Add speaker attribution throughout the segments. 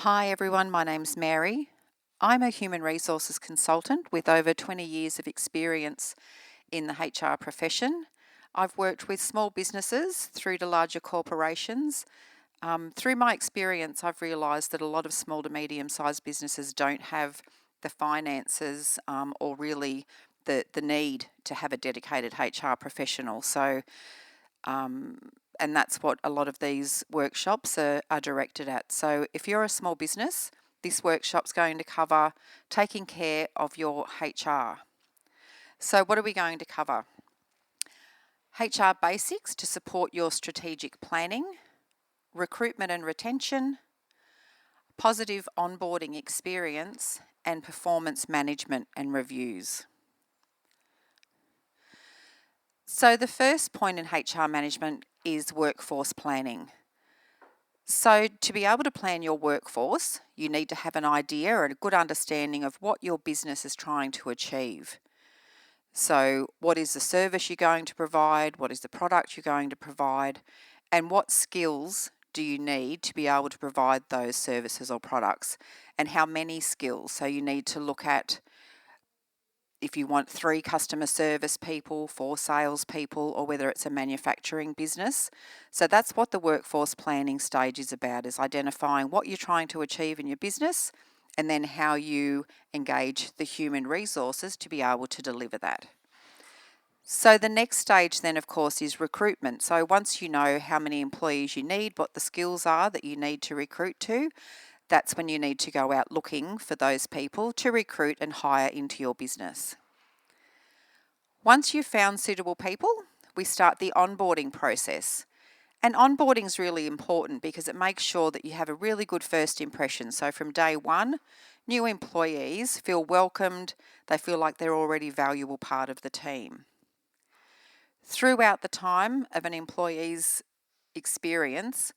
Speaker 1: Hi everyone, my name's Mary. I'm a human resources consultant with over 20 years of experience in the HR profession. I've worked with small businesses through to larger corporations. Through my experience, I've realised that a lot of small to medium sized businesses don't have the finances or really the need to have a dedicated HR professional. And that's what a lot of these workshops are directed at. So if you're a small business, this workshop's going to cover taking care of your HR. So what are we going to cover? HR basics to support your strategic planning, recruitment and retention, positive onboarding experience, and performance management and reviews. So the first point in HR management is workforce planning. So to be able to plan your workforce, you need to have an idea and a good understanding of what your business is trying to achieve. So what is the service you're going to provide? What is the product you're going to provide? And what skills do you need to be able to provide those services or products? And how many skills? So you need to look at if you want 3 customer service people, 4 sales people, or whether it's a manufacturing business. So that's what the workforce planning stage is about, is identifying what you're trying to achieve in your business and then how you engage the human resources to be able to deliver that. So the next stage then, of course, is recruitment. So once you know how many employees you need, what the skills are that you need to recruit to, that's when you need to go out looking for those people to recruit and hire into your business. Once you've found suitable people, we start the onboarding process. And onboarding is really important because it makes sure that you have a really good first impression. So from day one, new employees feel welcomed, they feel like they're already a valuable part of the team. Throughout the time of an employee's experience,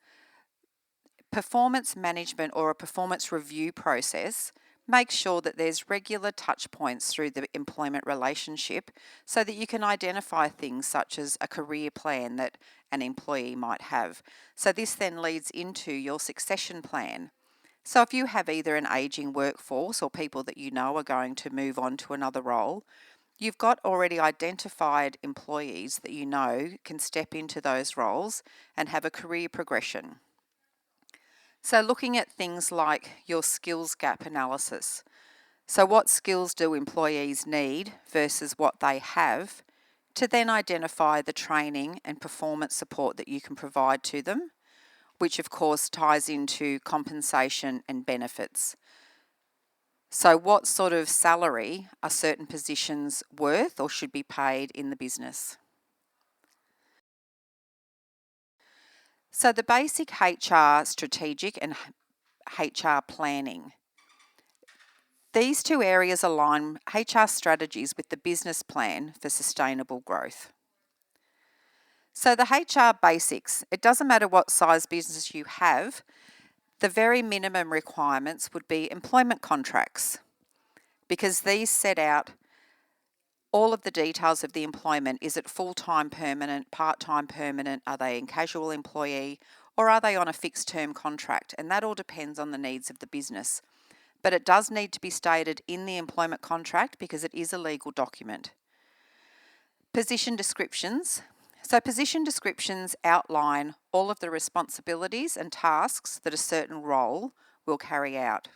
Speaker 1: performance management or a performance review process makes sure that there's regular touch points through the employment relationship so that you can identify things such as a career plan that an employee might have. So this then leads into your succession plan. So if you have either an ageing workforce or people that you know are going to move on to another role, you've got already identified employees that you know can step into those roles and have a career progression. So looking at things like your skills gap analysis. So what skills do employees need versus what they have, to then identify the training and performance support that you can provide to them, which of course ties into compensation and benefits. So what sort of salary are certain positions worth or should be paid in the business? So the basic HR strategic and HR planning. These two areas align HR strategies with the business plan for sustainable growth. So the HR basics, it doesn't matter what size business you have, the very minimum requirements would be employment contracts, because these set out all of the details of the employment. Is it full-time permanent, part-time permanent, are they a casual employee, or are they on a fixed term contract? And that all depends on the needs of the business. But it does need to be stated in the employment contract because it is a legal document. Position descriptions. So position descriptions outline all of the responsibilities and tasks that a certain role will carry out.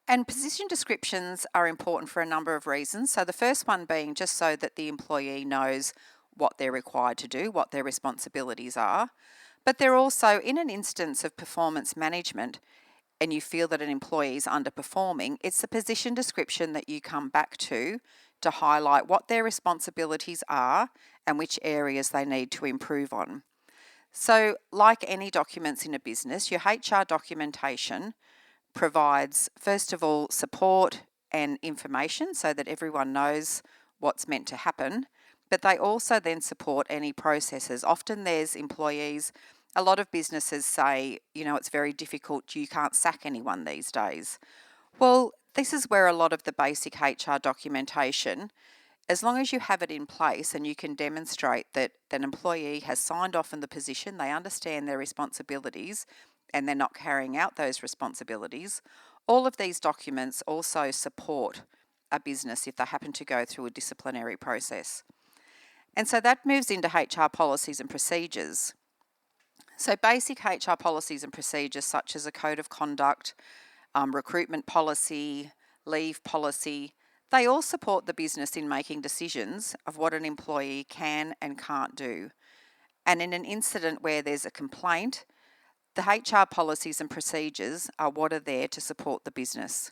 Speaker 1: And position descriptions are important for a number of reasons. So the first one being just so that the employee knows what they're required to do, what their responsibilities are. But they're also, in an instance of performance management, and you feel that an employee is underperforming, it's the position description that you come back to highlight what their responsibilities are and which areas they need to improve on. So, like any documents in a business, your HR documentation provides, first of all, support and information so that everyone knows what's meant to happen, but they also then support any processes. Often there's employees, a lot of businesses say, it's very difficult, you can't sack anyone these days. Well, this is where a lot of the basic HR documentation, as long as you have it in place and you can demonstrate that an employee has signed off on the position, they understand their responsibilities, and they're not carrying out those responsibilities, all of these documents also support a business if they happen to go through a disciplinary process. And so that moves into HR policies and procedures. So basic HR policies and procedures such as a code of conduct, recruitment policy, leave policy, they all support the business in making decisions of what an employee can and can't do. And in an incident where there's a complaint, the HR policies and procedures are what are there to support the business.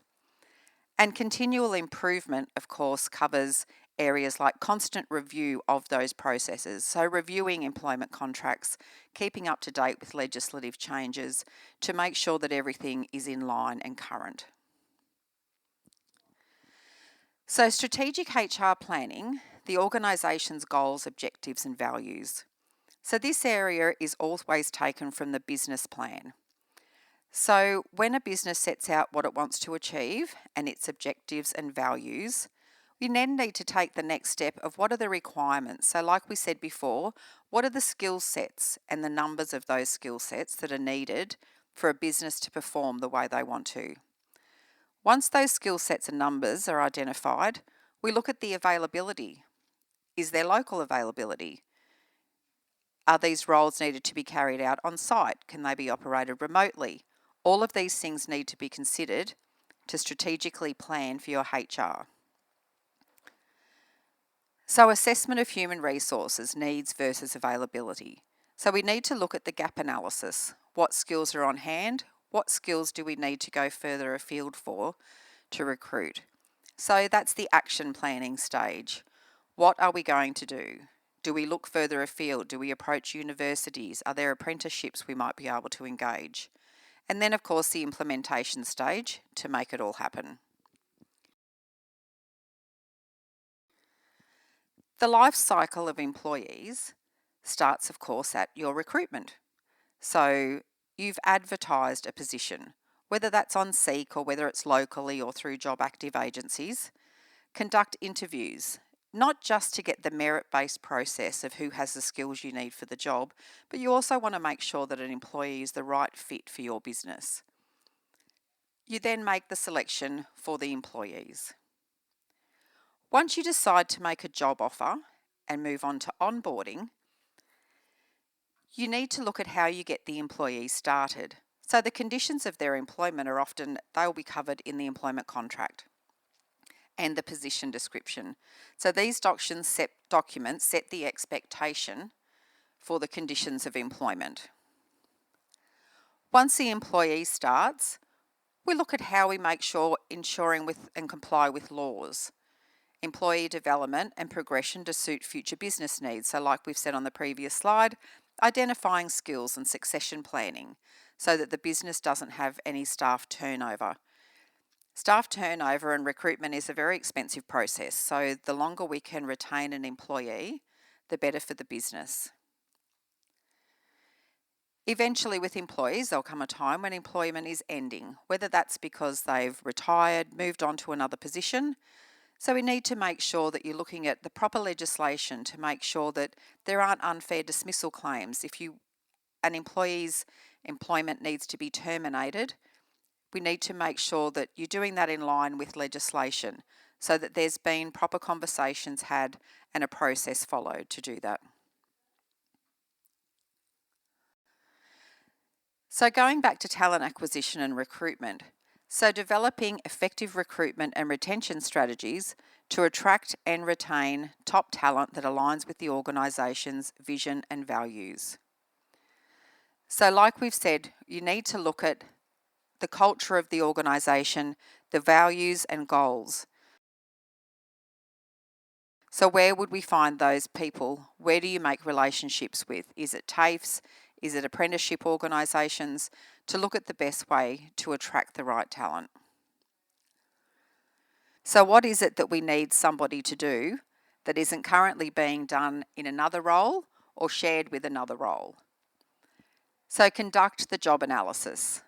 Speaker 1: And continual improvement, of course, covers areas like constant review of those processes. So reviewing employment contracts, keeping up to date with legislative changes to make sure that everything is in line and current. So strategic HR planning, the organisation's goals, objectives and values. So this area is always taken from the business plan. So when a business sets out what it wants to achieve and its objectives and values, we then need to take the next step of what are the requirements. So like we said before, what are the skill sets and the numbers of those skill sets that are needed for a business to perform the way they want to. Once those skill sets and numbers are identified, we look at the availability. Is there local availability? Are these roles needed to be carried out on site? Can they be operated remotely? All of these things need to be considered to strategically plan for your HR. So assessment of human resources, needs versus availability. So we need to look at the gap analysis. What skills are on hand? What skills do we need to go further afield for to recruit? So that's the action planning stage. What are we going to do? Do we look further afield? Do we approach universities? Are there apprenticeships we might be able to engage? And then, of course, the implementation stage to make it all happen. The life cycle of employees starts, of course, at your recruitment. So you've advertised a position, whether that's on Seek or whether it's locally or through job active agencies. Conduct interviews, not just to get the merit-based process of who has the skills you need for the job, but you also want to make sure that an employee is the right fit for your business. You then make the selection for the employees. Once you decide to make a job offer and move on to onboarding, you need to look at how you get the employee started. So the conditions of their employment are often, they'll be covered in the employment contract and the position description. So these documents set the expectation for the conditions of employment. Once the employee starts, we look at how we make sure ensuring with and comply with laws, employee development and progression to suit future business needs. So like we've said on the previous slide, identifying skills and succession planning so that the business doesn't have any staff turnover. Staff turnover and recruitment is a very expensive process, so the longer we can retain an employee, the better for the business. Eventually with employees, there'll come a time when employment is ending, whether that's because they've retired, moved on to another position. So we need to make sure that you're looking at the proper legislation to make sure that there aren't unfair dismissal claims. If an employee's employment needs to be terminated, we need to make sure that you're doing that in line with legislation so that there's been proper conversations had and a process followed to do that. So going back to talent acquisition and recruitment, so developing effective recruitment and retention strategies to attract and retain top talent that aligns with the organisation's vision and values. So like we've said, you need to look at the culture of the organisation, the values and goals. So where would we find those people? Where do you make relationships with? Is it TAFEs? Is it apprenticeship organisations? To look at the best way to attract the right talent. So what is it that we need somebody to do that isn't currently being done in another role or shared with another role? So conduct the job analysis.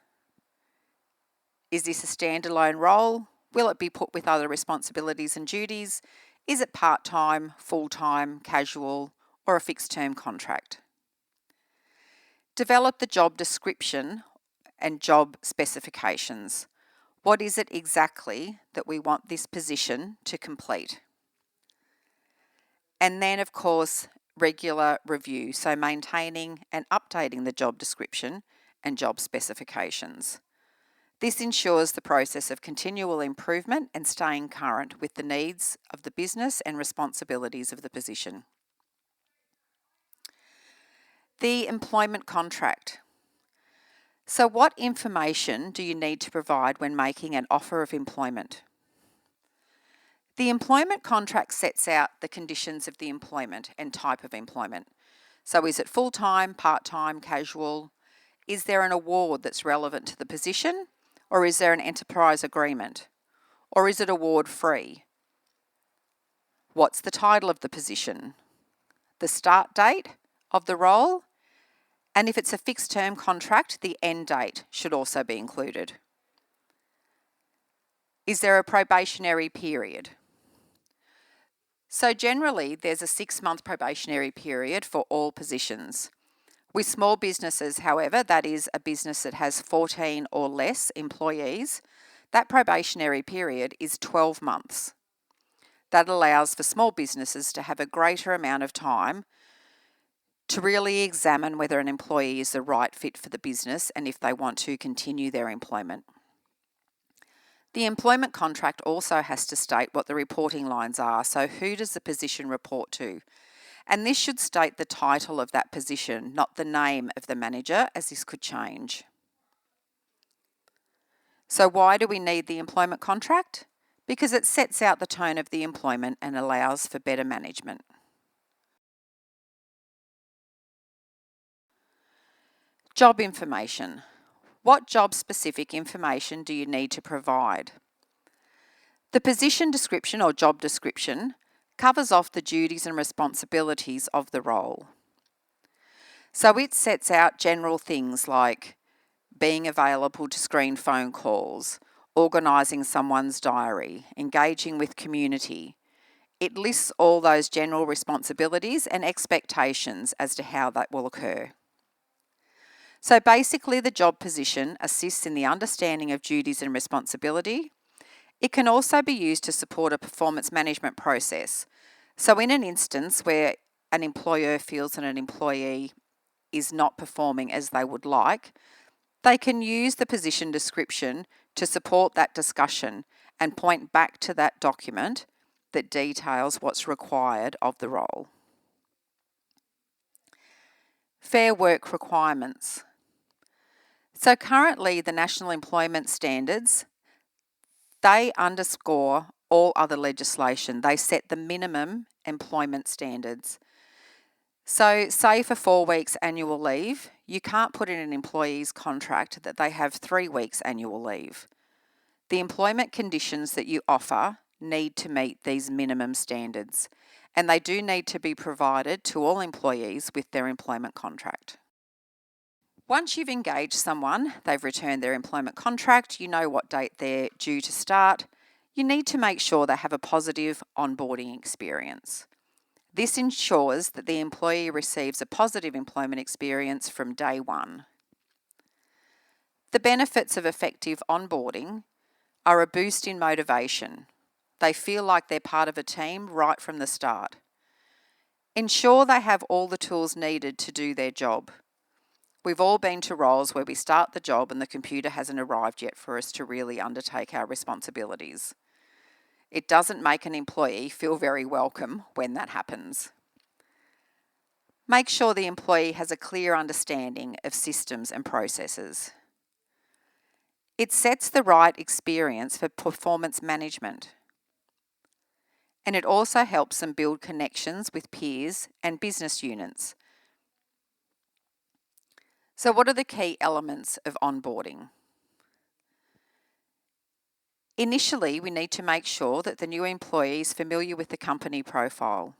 Speaker 1: Is this a standalone role? Will it be put with other responsibilities and duties? Is it part-time, full-time, casual, or a fixed-term contract? Develop the job description and job specifications. What is it exactly that we want this position to complete? And then, of course, regular review, so maintaining and updating the job description and job specifications. This ensures the process of continual improvement and staying current with the needs of the business and responsibilities of the position. The employment contract. So, what information do you need to provide when making an offer of employment? The employment contract sets out the conditions of the employment and type of employment. So, is it full-time, part-time, casual? Is there an award that's relevant to the position? Or is there an enterprise agreement? Or is it award free? What's the title of the position? The start date of the role? And if it's a fixed term contract, the end date should also be included. Is there a probationary period? So generally, there's a 6-month probationary period for all positions. With small businesses, however, that is a business that has 14 or less employees, that probationary period is 12 months. That allows for small businesses to have a greater amount of time to really examine whether an employee is the right fit for the business and if they want to continue their employment. The employment contract also has to state what the reporting lines are, so who does the position report to? And this should state the title of that position, not the name of the manager, as this could change. So why do we need the employment contract? Because it sets out the tone of the employment and allows for better management. Job information. What job-specific information do you need to provide? The position description or job description covers off the duties and responsibilities of the role. So it sets out general things like being available to screen phone calls, organising someone's diary, engaging with community. It lists all those general responsibilities and expectations as to how that will occur. So basically, the job position assists in the understanding of duties and responsibility. It can also be used to support a performance management process. So in an instance where an employer feels that an employee is not performing as they would like, they can use the position description to support that discussion and point back to that document that details what's required of the role. Fair work requirements. So currently the National Employment Standards, they underscore all other legislation. They set the minimum employment standards. So say for 4 weeks annual leave, you can't put in an employee's contract that they have 3 weeks annual leave. The employment conditions that you offer need to meet these minimum standards, and they do need to be provided to all employees with their employment contract. Once you've engaged someone, they've returned their employment contract, you know what date they're due to start, you need to make sure they have a positive onboarding experience. This ensures that the employee receives a positive employment experience from day one. The benefits of effective onboarding are a boost in motivation. They feel like they're part of a team right from the start. Ensure they have all the tools needed to do their job. We've all been to roles where we start the job and the computer hasn't arrived yet for us to really undertake our responsibilities. It doesn't make an employee feel very welcome when that happens. Make sure the employee has a clear understanding of systems and processes. It sets the right experience for performance management. And it also helps them build connections with peers and business units. So what are the key elements of onboarding? Initially, we need to make sure that the new employee is familiar with the company profile.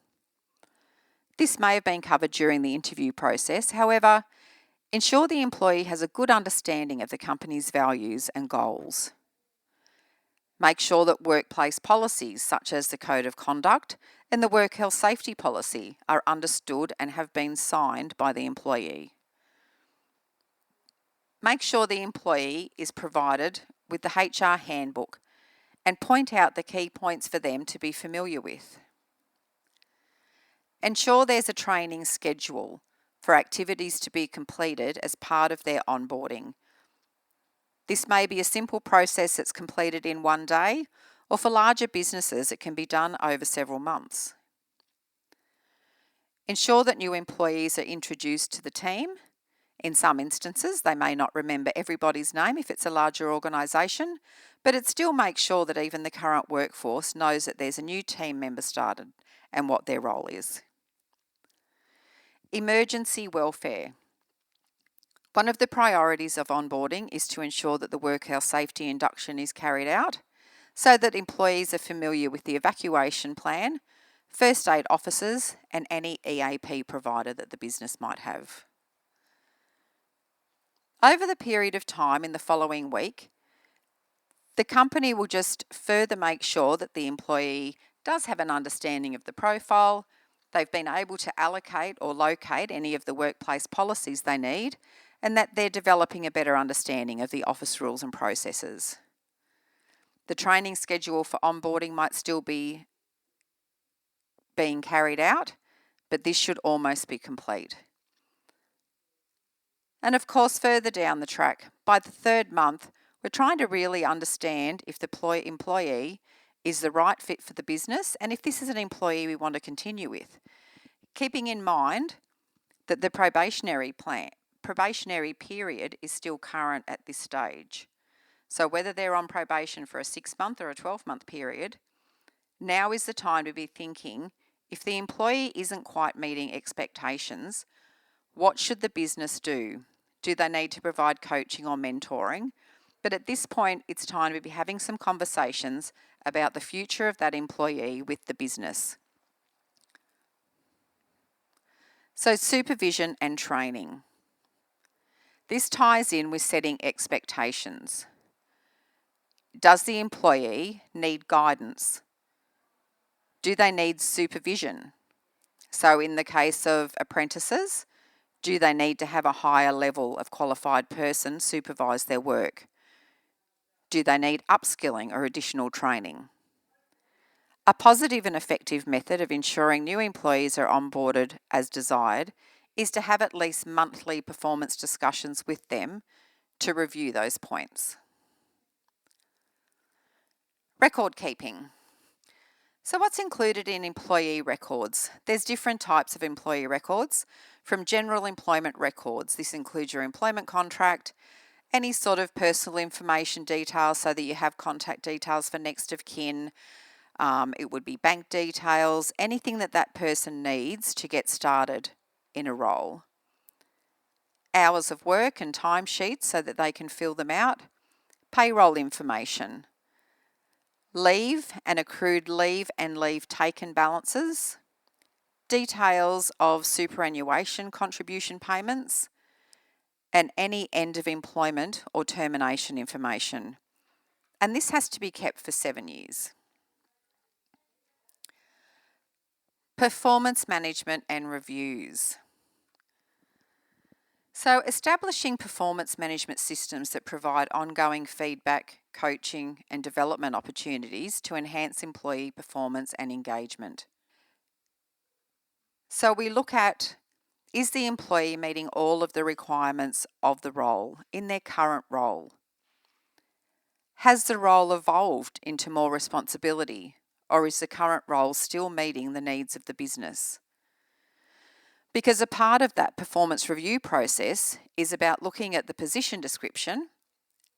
Speaker 1: This may have been covered during the interview process. However, ensure the employee has a good understanding of the company's values and goals. Make sure that workplace policies such as the Code of Conduct and the Work Health Safety Policy are understood and have been signed by the employee. Make sure the employee is provided with the HR handbook and point out the key points for them to be familiar with. Ensure there's a training schedule for activities to be completed as part of their onboarding. This may be a simple process that's completed in one day, or for larger businesses, it can be done over several months. Ensure that new employees are introduced to the team. In some instances, they may not remember everybody's name if it's a larger organisation, but it still makes sure that even the current workforce knows that there's a new team member started and what their role is. Emergency welfare. One of the priorities of onboarding is to ensure that the work health safety induction is carried out so that employees are familiar with the evacuation plan, first aid officers, and any EAP provider that the business might have. Over the period of time in the following week, the company will just further make sure that the employee does have an understanding of the profile, they've been able to allocate or locate any of the workplace policies they need, and that they're developing a better understanding of the office rules and processes. The training schedule for onboarding might still be being carried out, but this should almost be complete. And of course, further down the track, by the third month, we're trying to really understand if the employee is the right fit for the business and if this is an employee we want to continue with. Keeping in mind that the probationary period is still current at this stage. So whether they're on probation for a 6-month or a 12-month period, now is the time to be thinking, if the employee isn't quite meeting expectations, what should the business do? Do they need to provide coaching or mentoring? But at this point, it's time to be having some conversations about the future of that employee with the business. So supervision and training. This ties in with setting expectations. Does the employee need guidance? Do they need supervision? So in the case of apprentices, do they need to have a higher level of qualified person supervise their work? Do they need upskilling or additional training? A positive and effective method of ensuring new employees are onboarded as desired is to have at least monthly performance discussions with them to review those points. Record keeping. So what's included in employee records? There's different types of employee records. From general employment records, this includes your employment contract, any sort of personal information details so that you have contact details for next of kin. It would be bank details, anything that that person needs to get started in a role. Hours of work and timesheets so that they can fill them out. Payroll information. Leave and accrued leave and leave taken balances, details of superannuation contribution payments, and any end of employment or termination information. And this has to be kept for 7 years. Performance management and reviews. So establishing performance management systems that provide ongoing feedback, coaching and development opportunities to enhance employee performance and engagement. So we look at, is the employee meeting all of the requirements of the role in their current role? Has the role evolved into more responsibility, or is the current role still meeting the needs of the business? Because a part of that performance review process is about looking at the position description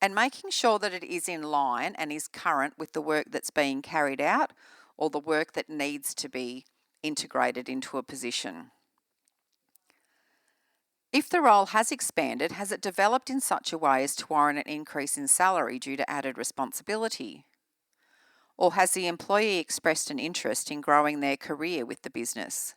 Speaker 1: and making sure that it is in line and is current with the work that's being carried out or the work that needs to be integrated into a position. If the role has expanded, has it developed in such a way as to warrant an increase in salary due to added responsibility? Or has the employee expressed an interest in growing their career with the business?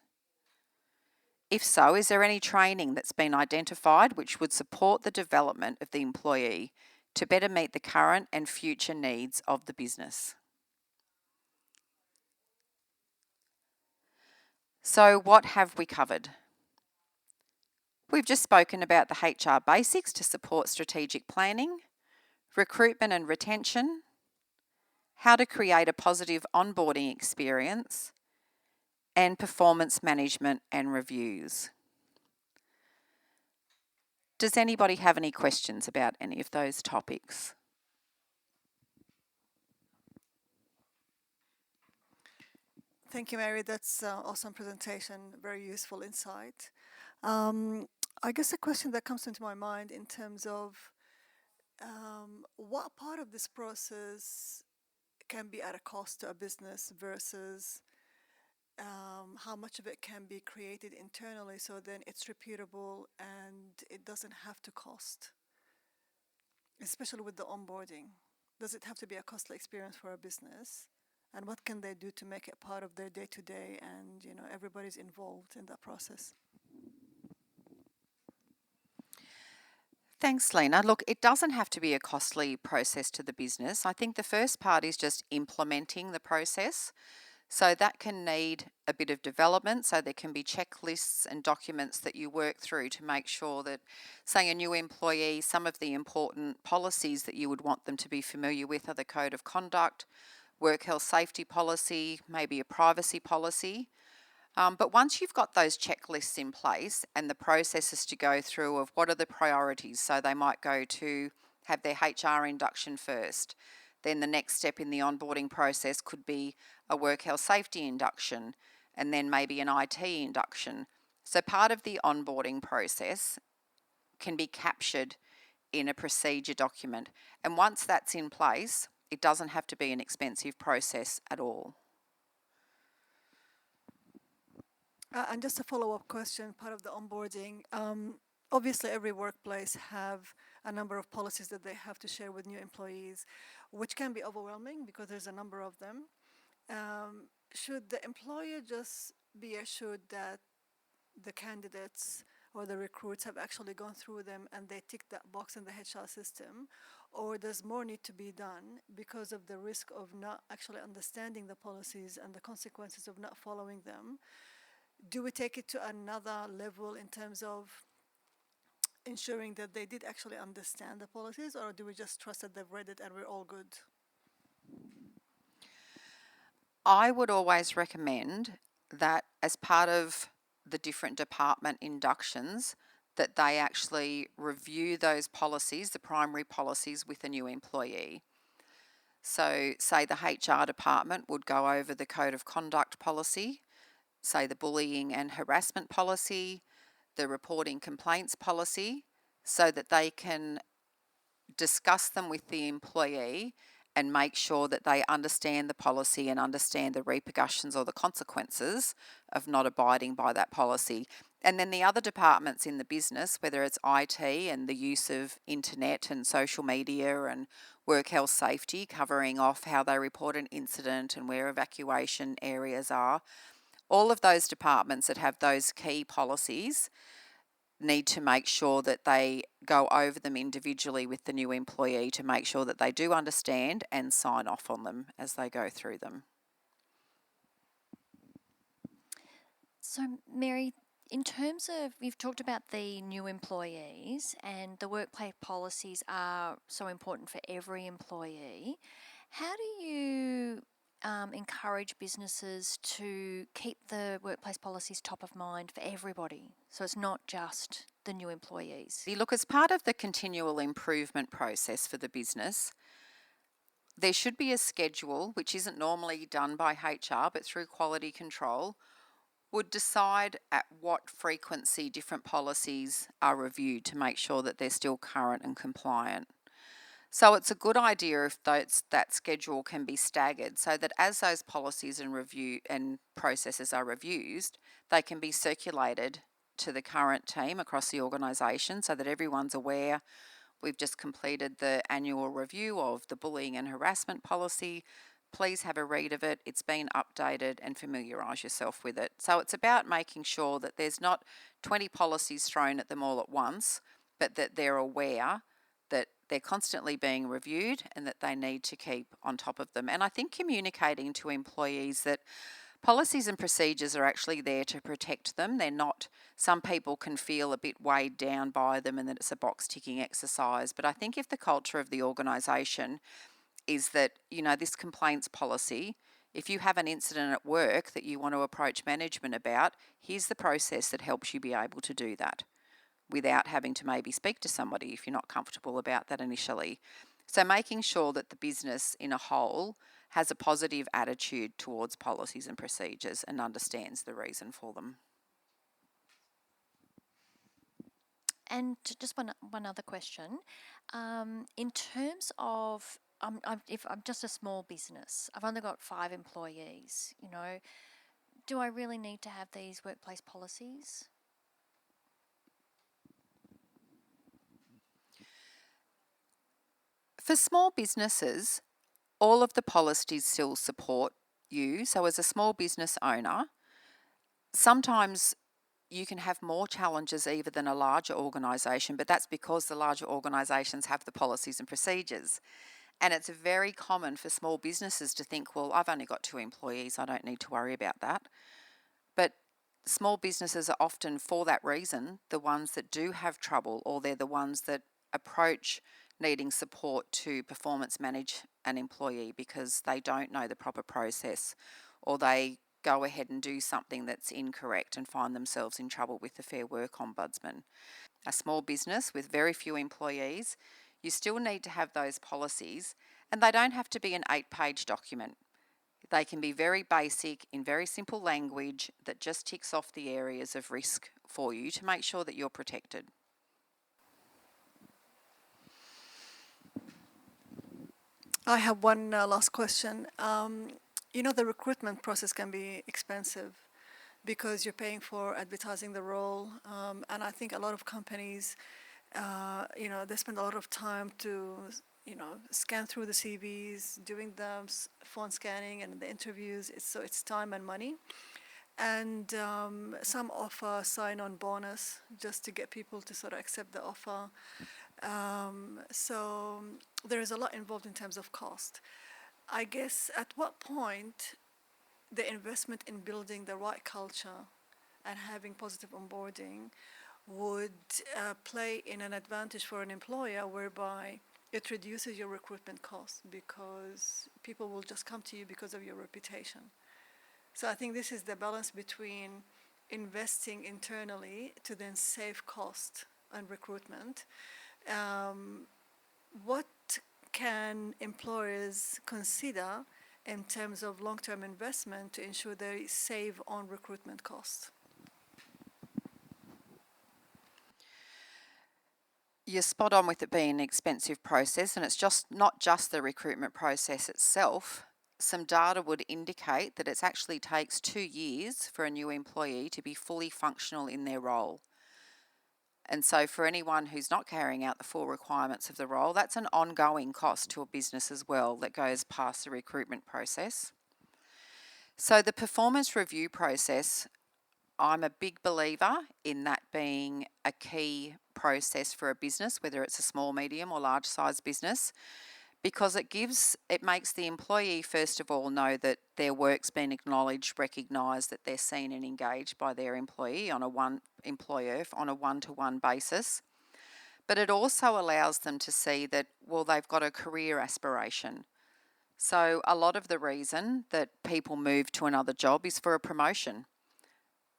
Speaker 1: If so, is there any training that's been identified which would support the development of the employee to better meet the current and future needs of the business? So what have we covered? We've just spoken about the HR basics to support strategic planning, recruitment and retention, how to create a positive onboarding experience, and performance management and reviews. Does anybody have any questions about any of those topics?
Speaker 2: Thank you, Mary. That's awesome presentation, very useful insight. Um, I guess a question that comes into my mind in terms of what part of this process can be at a cost to a business versus how much of it can be created internally so then it's repeatable and it doesn't have to cost, especially with the onboarding. Does it have to be a costly experience for a business? And what can they do to make it part of their day to day and everybody's involved in that process?
Speaker 1: Thanks, Lena. Look, it doesn't have to be a costly process to the business. I think the first part is just implementing the process. So that can need a bit of development. So there can be checklists and documents that you work through to make sure that, say, a new employee, some of the important policies that you would want them to be familiar with are the code of conduct, work health safety policy, maybe a privacy policy. But once you've got those checklists in place and the processes to go through of what are the priorities, so they might go to have their HR induction first. Then the next step in the onboarding process could be a work health safety induction and then maybe an IT induction. So part of the onboarding process can be captured in a procedure document. And once that's in place, it doesn't have to be an expensive process at all.
Speaker 2: And just a follow-up question, part of the onboarding. Obviously, every workplace have a number of policies that they have to share with new employees, which can be overwhelming because there's a number of them. Should the employer just be assured that the candidates or the recruits have actually gone through them and they tick that box in the HR system, or does more need to be done because of the risk of not actually understanding the policies and the consequences of not following them? Do we take it to another level in terms of ensuring that they did actually understand the policies, or do we just trust that they've read it and we're all good?
Speaker 1: I would always recommend that as part of the different department inductions, that they actually review those policies, the primary policies, with a new employee. So, say the HR department would go over the code of conduct policy, say the bullying and harassment policy, the reporting complaints policy, so that they can discuss them with the employee and make sure that they understand the policy and understand the repercussions or the consequences of not abiding by that policy. And then the other departments in the business, whether it's IT and the use of internet and social media and work health safety, covering off how they report an incident and where evacuation areas are, all of those departments that have those key policies need to make sure that they go over them individually with the new employee to make sure that they do understand and sign off on them as they go through them.
Speaker 3: So, Mary, in terms of, you've talked about the new employees and the workplace policies are so important for every employee. How do you encourage businesses to keep the workplace policies top of mind for everybody? So it's not just the new employees.
Speaker 1: You look, as part of the continual improvement process for the business, there should be a schedule, which isn't normally done by HR, but through quality control, would decide at what frequency different policies are reviewed to make sure that they're still current and compliant. So it's a good idea if that schedule can be staggered so that as those policies and review and processes are reviewed, they can be circulated to the current team across the organisation so that everyone's aware. We've just completed the annual review of the bullying and harassment policy. Please have a read of it. It's been updated and familiarise yourself with it. So it's about making sure that there's not 20 policies thrown at them all at once, but that they're aware that they're constantly being reviewed and that they need to keep on top of them. And I think communicating to employees that Policies and procedures are actually there to protect them. They're not, some people can feel a bit weighed down by them and that it's a box ticking exercise. But I think if the culture of the organisation is that, this complaints policy, if you have an incident at work that you want to approach management about, here's the process that helps you be able to do that without having to maybe speak to somebody if you're not comfortable about that initially. So making sure that the business in a whole has a positive attitude towards policies and procedures and understands the reason for them.
Speaker 3: And just one other question. In terms of, if I'm just a small business, I've only got 5 employees, do I really need to have these workplace policies?
Speaker 1: For small businesses, all of the policies still support you. So as a small business owner, sometimes you can have more challenges even than a larger organisation, but that's because the larger organisations have the policies and procedures. And it's very common for small businesses to think, well, I've only got 2 employees, I don't need to worry about that. But small businesses are often, for that reason, the ones that do have trouble, or they're the ones that approach needing support to performance manage an employee because they don't know the proper process, or they go ahead and do something that's incorrect and find themselves in trouble with the Fair Work Ombudsman. A small business with very few employees, you still need to have those policies, and they don't have to be an 8-page document. They can be very basic in very simple language that just ticks off the areas of risk for you to make sure that you're protected.
Speaker 2: I have one last question. The recruitment process can be expensive because you're paying for advertising the role, and I think a lot of companies, they spend a lot of time to, scan through the CVs, doing the phone scanning and the interviews. It's time and money, and some offer sign-on bonus just to get people to sort of accept the offer. So there is a lot involved in terms of cost. I guess at what point the investment in building the right culture and having positive onboarding would play in an advantage for an employer, whereby it reduces your recruitment costs because people will just come to you because of your reputation. So I think this is the balance between investing internally to then save cost and recruitment. What can employers consider in terms of long-term investment to ensure they save on recruitment costs?
Speaker 1: You're spot on with it being an expensive process, and it's just not just the recruitment process itself. Some data would indicate that it actually takes 2 years for a new employee to be fully functional in their role. And so for anyone who's not carrying out the full requirements of the role, that's an ongoing cost to a business as well that goes past the recruitment process. So the performance review process, I'm a big believer in that being a key process for a business, whether it's a small, medium or large size business, because it makes the employee first of all know that their work's been acknowledged, recognised, that they're seen and engaged by their employer on a one-to-one basis. But it also allows them to see that, well, they've got a career aspiration. So a lot of the reason that people move to another job is for a promotion.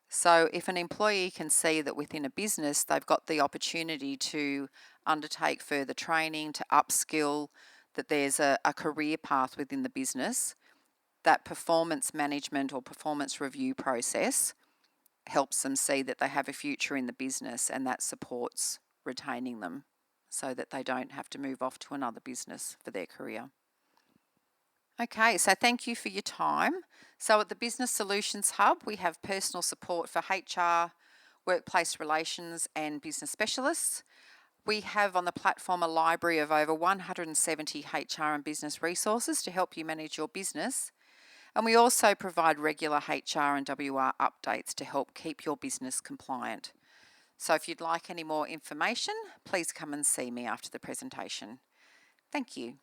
Speaker 1: So if an employee can see that within a business they've got the opportunity to undertake further training, to upskill, that there's a career path within the business, that performance management or performance review process helps them see that they have a future in the business, and that supports retaining them so that they don't have to move off to another business for their career. Okay, so thank you for your time. So at the Business Solutions Hub, we have personal support for HR, workplace relations and business specialists. We have on the platform a library of over 170 HR and business resources to help you manage your business. And we also provide regular HR and WR updates to help keep your business compliant. So if you'd like any more information, please come and see me after the presentation. Thank you.